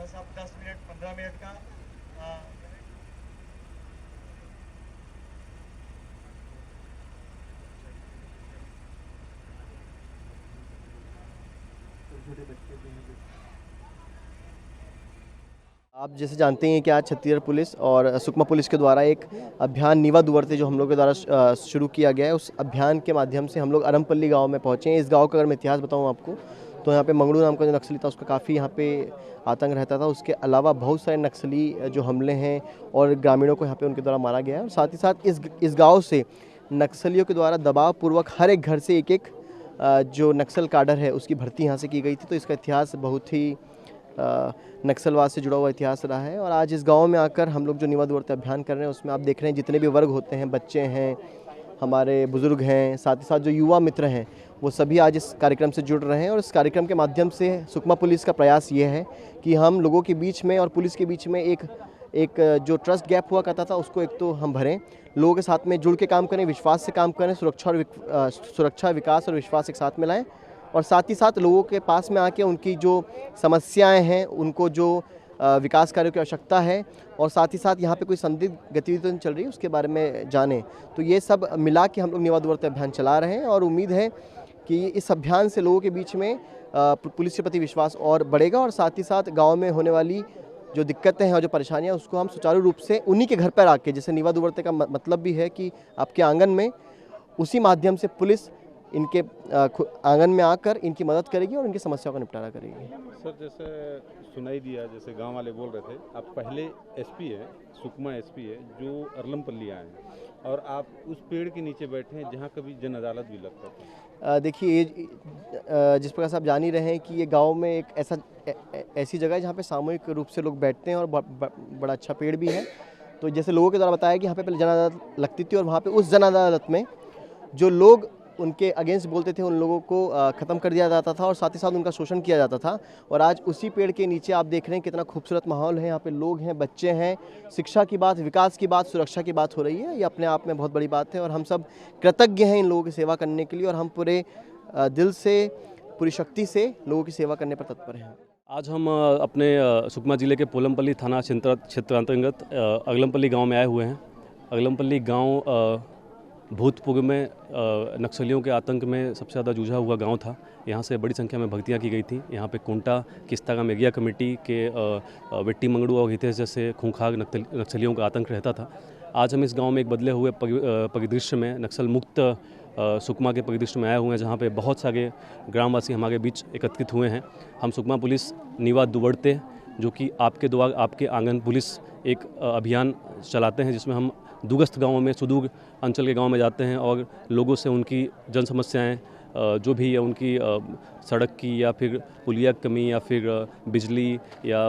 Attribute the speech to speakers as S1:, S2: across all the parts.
S1: बस अब 10 minute 15 minute का
S2: आप जैसे जानते हैं कि आज छत्तीसगढ़ पुलिस और सुकमा पुलिस के द्वारा एक अभियान नीवा दुवर्ते जो हम लोग के द्वारा शुरू किया गया है, उस अभियान के माध्यम से हम लोग अरमपल्ली गांव में पहुंचे हैं। इस गांव का अगर मैं इतिहास बताऊं आपको तो यहाँ पे मंगड़ू नाम का जो नक्सली था उसका काफ़ी यहाँ पे आतंक रहता था। उसके अलावा बहुत सारे नक्सली जो हमले हैं और ग्रामीणों को यहाँ पे उनके द्वारा मारा गया है। और साथ ही साथ इस गाँव से नक्सलियों के द्वारा दबावपूर्वक हर एक घर से एक जो नक्सल काडर है उसकी भर्ती यहाँ से की गई थी। तो इसका इतिहास बहुत ही नक्सलवाद से जुड़ा हुआ इतिहास रहा है। और आज इस गांव में आकर हम लोग जो नीवा दुवर्ते अभियान कर रहे हैं उसमें आप देख रहे हैं जितने भी वर्ग होते हैं, बच्चे हैं, हमारे बुजुर्ग हैं, साथ ही साथ जो युवा मित्र हैं, वो सभी आज इस कार्यक्रम से जुड़ रहे हैं। और इस कार्यक्रम के माध्यम से सुकमा पुलिस का प्रयास ये है कि हम लोगों के बीच में और पुलिस के बीच में एक जो ट्रस्ट गैप हुआ करता था उसको एक तो हम भरें, लोगों के साथ में जुड़ के काम करें, विश्वास से काम करें, सुरक्षा विकास और विश्वास एक साथ में लाएं। और साथ ही साथ लोगों के पास में आके उनकी जो समस्याएं हैं, उनको जो विकास कार्यों की आवश्यकता है और साथ ही साथ यहाँ पे कोई संदिग्ध गतिविधि तो चल रही है उसके बारे में जानें। तो ये सब मिला के हम लोग नीवा दुवर्ते अभियान चला रहे हैं और उम्मीद है कि इस अभियान से लोगों के बीच में पुलिस के प्रति विश्वास और बढ़ेगा और साथ ही साथ गाँव में होने वाली जो दिक्कतें हैं और जो परेशानियाँ उसको हम सुचारू रूप से उन्हीं के घर पर आके, जैसे नीवा दुवर्ते का मतलब भी है कि आपके आंगन में, उसी माध्यम से पुलिस इनके आंगन में आकर इनकी मदद करेगी और इनकी समस्याओं का निपटारा करेगी।
S3: सर, जैसे सुनाई दिया, जैसे गांव वाले बोल रहे थे, आप पहले एसपी है, सुकमा एसपी है जो अरलमपल्ली आए हैं और आप उस पेड़ के नीचे बैठे हैं जहां कभी जन अदालत भी लगता था।
S2: देखिए, जिस प्रकार से आप जान ही रहे हैं कि ये गांव में एक ऐसी जगह है जहाँ पे सामूहिक रूप से लोग बैठते हैं और बड़ा अच्छा पेड़ भी है। तो जैसे लोगों के द्वारा बताया कि यहाँ पे पहले जन अदालत लगती थी और वहाँ पे उस जन अदालत में जो लोग उनके अगेंस्ट बोलते थे उन लोगों को ख़त्म कर दिया जाता था और साथ ही साथ उनका शोषण किया जाता था। और आज उसी पेड़ के नीचे आप देख रहे हैं कितना खूबसूरत माहौल है, यहाँ पे लोग हैं, बच्चे हैं, शिक्षा की बात, विकास की बात, सुरक्षा की बात हो रही है। ये अपने आप में बहुत बड़ी बात है और हम सब कृतज्ञ हैं इन लोगों की सेवा करने के लिए और हम पूरे दिल से, पूरी शक्ति से लोगों की सेवा करने पर तत्पर हैं।
S4: आज हम अपने सुकमा जिले के पोलमपल्ली थाना क्षेत्र अंतर्गत अगलमपल्ली गाँव में आए हुए हैं। अगलमपल्ली गाँव भूतपूर्व में नक्सलियों के आतंक में सबसे ज़्यादा जूझा हुआ गांव था। यहाँ से बड़ी संख्या में भर्तियाँ की गई थी। यहाँ पे कोंटा, किस्तागा मेगिया कमेटी के वेट्टी मंगड़ू और हितेश जैसे खूंखार नक्सलियों का आतंक रहता था। आज हम इस गांव में एक बदले हुए परिदृश्य में, नक्सल मुक्त सुकमा के परिदृश्य में आए हुए हैं, जहाँ पे बहुत सारे ग्रामवासी हमारे बीच एकत्रित हुए हैं। हम सुकमा पुलिस नीवा दुवर्ते, जो कि आपके द्वारा आपके आंगन पुलिस एक अभियान चलाते हैं जिसमें हम दूरस्थ गाँवों में, सुदूर अंचल के गांव में जाते हैं और लोगों से उनकी जन समस्याएँ जो भी है, उनकी सड़क की या फिर पुलिया कमी या फिर बिजली या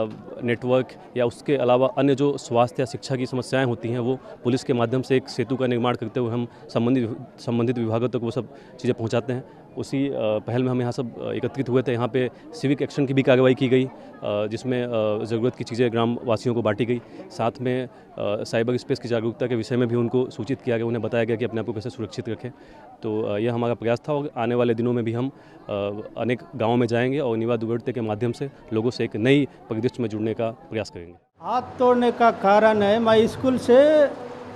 S4: नेटवर्क या उसके अलावा अन्य जो स्वास्थ्य या शिक्षा की समस्याएं होती हैं, वो पुलिस के माध्यम से एक सेतु का निर्माण करते हुए हम संबंधित विभागों तक वो सब चीज़ें पहुंचाते हैं। उसी पहल में हम यहाँ सब एकत्रित हुए थे। यहाँ पे सिविक एक्शन की भी कार्रवाई की गई, जिसमें ज़रूरत की चीज़ें ग्राम वासियों को बांटी गई। साथ में साइबर स्पेस की जागरूकता के विषय में भी उनको सूचित किया गया, उन्हें बताया गया कि अपने आप को कैसे सुरक्षित रखें। तो यह हमारा प्रयास था और आने वाले दिनों में भी हम अनेक गाँवों में जाएंगे और नीवा दुवर्ते के माध्यम से लोगों से एक नई परिदृश्य में जुड़ने का प्रयास करेंगे।
S5: हाथ तोड़ने का कारण है, मैं स्कूल से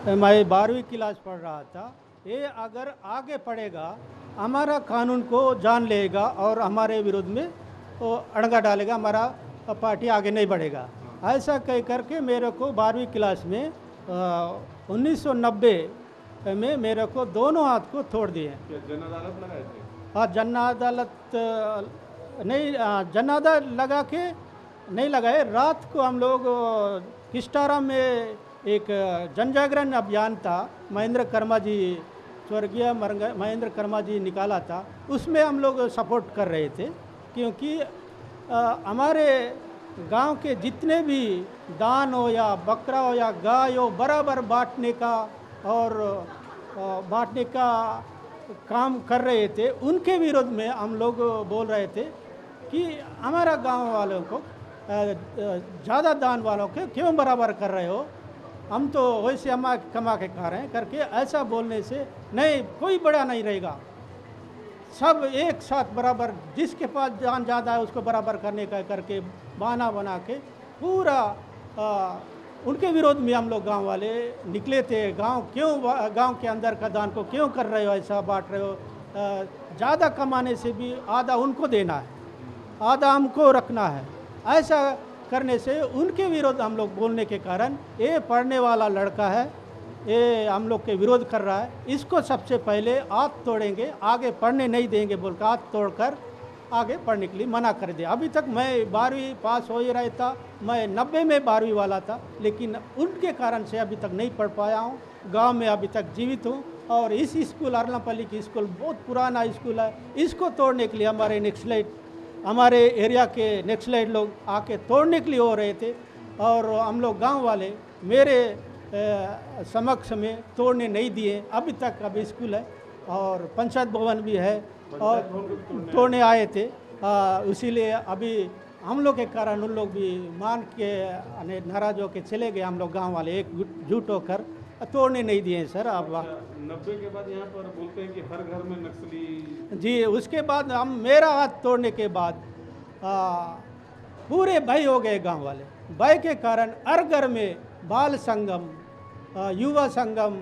S5: मैं 12वीं क्लास पढ़ रहा था। ये अगर आगे पढ़ेगा हमारा कानून को जान लेगा और हमारे विरोध में वो अड़ंगा डालेगा, हमारा पार्टी आगे नहीं बढ़ेगा। ऐसा कह करके मेरे को 12वीं क्लास में 1990 में मेरे को दोनों हाथ को तोड़ दिए।
S3: जन अदालत लगाए थे?
S5: हाँ, जन अदालत नहीं, जन अदालत लगा के नहीं लगाए। रात को हम लोग किस्टारा में एक जन जागरण अभियान था, महेंद्र कर्मा जी, स्वर्गीय महेंद्र कर्मा जी निकाला था, उसमें हम लोग सपोर्ट कर रहे थे। क्योंकि हमारे गांव के जितने भी दान हो या बकरा हो या गाय हो, बराबर बांटने का और बांटने का काम कर रहे थे। उनके विरोध में हम लोग बोल रहे थे कि हमारा गांव वालों को ज़्यादा दान वालों के क्यों बराबर कर रहे हो, हम तो वैसे हम कमा के खा रहे हैं करके। ऐसा बोलने से नहीं, कोई बड़ा नहीं रहेगा, सब एक साथ बराबर, जिसके पास जान ज़्यादा है उसको बराबर करने का करके बहाना बना के पूरा उनके विरोध में हम लोग गांव वाले निकले थे। गांव के अंदर का दान को क्यों कर रहे हो, ऐसा बांट रहे हो, ज़्यादा कमाने से भी आधा उनको देना है, आधा हमको रखना है। ऐसा करने से उनके विरोध हम लोग बोलने के कारण ये पढ़ने वाला लड़का है, ये हम लोग के विरोध कर रहा है। इसको सबसे पहले हाथ तोड़ेंगे, आगे पढ़ने नहीं देंगे बोलकर हाथ तोड़कर आगे पढ़ने के लिए मना कर दिया। अभी तक मैं 12वीं पास हो ही रहा था, मैं 90 में 12वीं वाला था, लेकिन उनके कारण से अभी तक नहीं पढ़ पाया हूँ। गांव में अभी तक जीवित हूँ। और इस स्कूल अरलापल्ली की स्कूल बहुत पुराना स्कूल है। इसको तोड़ने के लिए हमारे एरिया के नक्सलाइट लोग आके तोड़ने के लिए हो रहे थे, और हम लोग गांव वाले मेरे समक्ष में तोड़ने नहीं दिए। अभी तक अभी स्कूल है और पंचायत भवन भी है और तोड़ने आए थे। इसीलिए अभी हम लोग के कारण उन लोग भी मान के नाराज होकर चले गए। हम लोग गांव वाले एकजुट होकर तोड़ने नहीं दिए सर। अब
S3: 90 के बाद यहाँ पर बोलते हैं कि हर घर में नक्सली
S5: जी, उसके बाद हम मेरा हाथ तोड़ने के बाद पूरे भय हो गए गांव वाले। भय के कारण हर घर में बाल संगम, युवा संगम,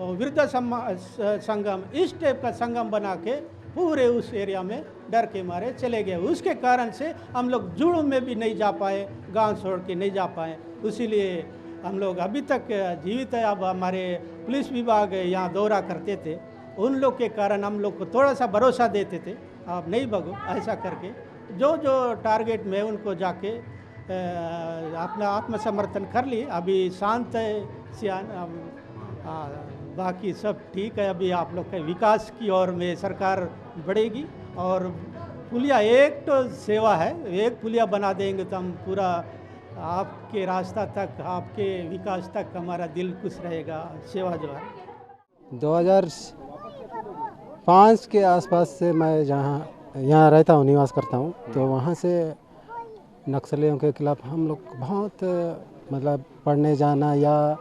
S5: वृद्ध संगम, इस टाइप का संगम बना के पूरे उस एरिया में डर के मारे चले गए। उसके कारण से हम लोग जुड़ में भी नहीं जा पाए, गांव छोड़ के नहीं जा पाए। इसीलिए हम लोग अभी तक जीवित है। अब हमारे पुलिस विभाग यहाँ दौरा करते थे, उन लोग के कारण हम लोग को थोड़ा सा भरोसा देते थे, आप नहीं भगो ऐसा करके। जो जो टारगेट में उनको जाके अपना आत्मसमर्थन कर लिए। अभी शांत है सियान, बाकी सब ठीक है। अभी आप लोग के विकास की ओर में सरकार बढ़ेगी। और पुलिया एक तो सेवा है, एक पुलिया बना देंगे तो हम पूरा आपके रास्ता तक, आपके विकास तक हमारा दिल खुश रहेगा। सेवा जो है
S6: 2005 के आसपास से मैं यहाँ रहता हूँ, निवास करता हूँ। तो वहाँ से नक्सलियों के खिलाफ हम लोग बहुत मतलब पढ़ने जाना या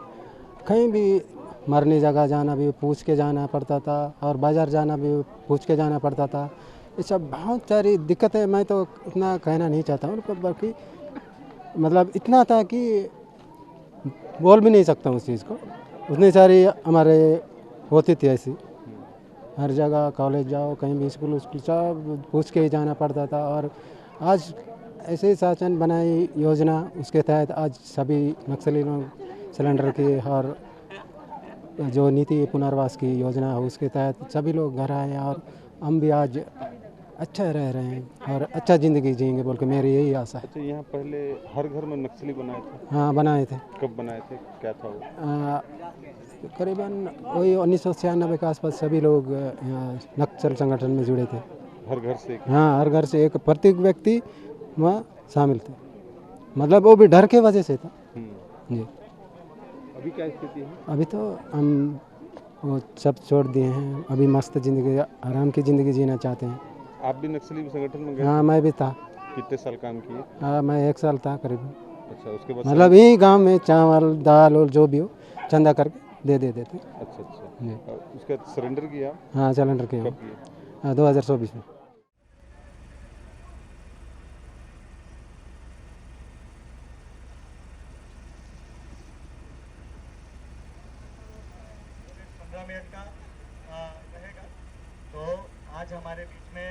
S6: कहीं भी मरने जगह जाना भी पूछ के जाना पड़ता था, और बाज़ार जाना भी पूछ के जाना पड़ता था। ये सब बहुत सारी दिक्कतें, मैं तो इतना कहना नहीं चाहता हूँ, बल्कि मतलब इतना था कि बोल भी नहीं सकता उस चीज़ को। उतनी सारी हमारे होती थी ऐसी, हर जगह कॉलेज जाओ, कहीं भी स्कूल सब पूछ के ही जाना पड़ता था। और आज ऐसे ही शासन बनाई योजना, उसके तहत आज सभी नक्सली लोग सिलेंडर की और जो नीति पुनर्वास की योजना है उसके तहत सभी लोग घर आए, और हम भी आज अच्छा रह रहे हैं और अच्छा ज़िंदगी जिएंगे बोल के मेरी यही आशा है।
S3: अच्छा, यहाँ पहले हर घर में नक्सली बनाए थे?
S6: हाँ, बनाए थे।
S3: कब बनाए थे, क्या था वो?
S6: करीबन वही 1996 के आसपास सभी लोग यहाँ नक्सल संगठन में जुड़े थे।
S3: हर घर से?
S6: हाँ, हर घर से एक प्रत्येक व्यक्ति वहाँ शामिल थे। मतलब वो भी डर के वजह से था जी।
S3: अभी क्या स्थिति है?
S6: अभी तो हम वो सब छोड़ दिए हैं, अभी मस्त ज़िंदगी, आराम की ज़िंदगी जीना चाहते हैं।
S3: आप भी नक्सली संगठन में गए?
S6: हाँ, मैं भी था।
S3: कितने साल काम किए?
S6: हाँ, मैं 1 साल था करीबन।
S3: अच्छा, उसके बाद
S6: मतलब यही गांव में चावल दाल और जो भी हो चंदा करके दे देते थे।
S3: अच्छा
S6: जी।
S3: उसका सरेंडर किया?
S6: हाँ, सरेंडर किया।
S3: कब किया?
S6: 2024 में।
S1: पंद्रह मिनट का रहेगा। तो आज हमारे बीच में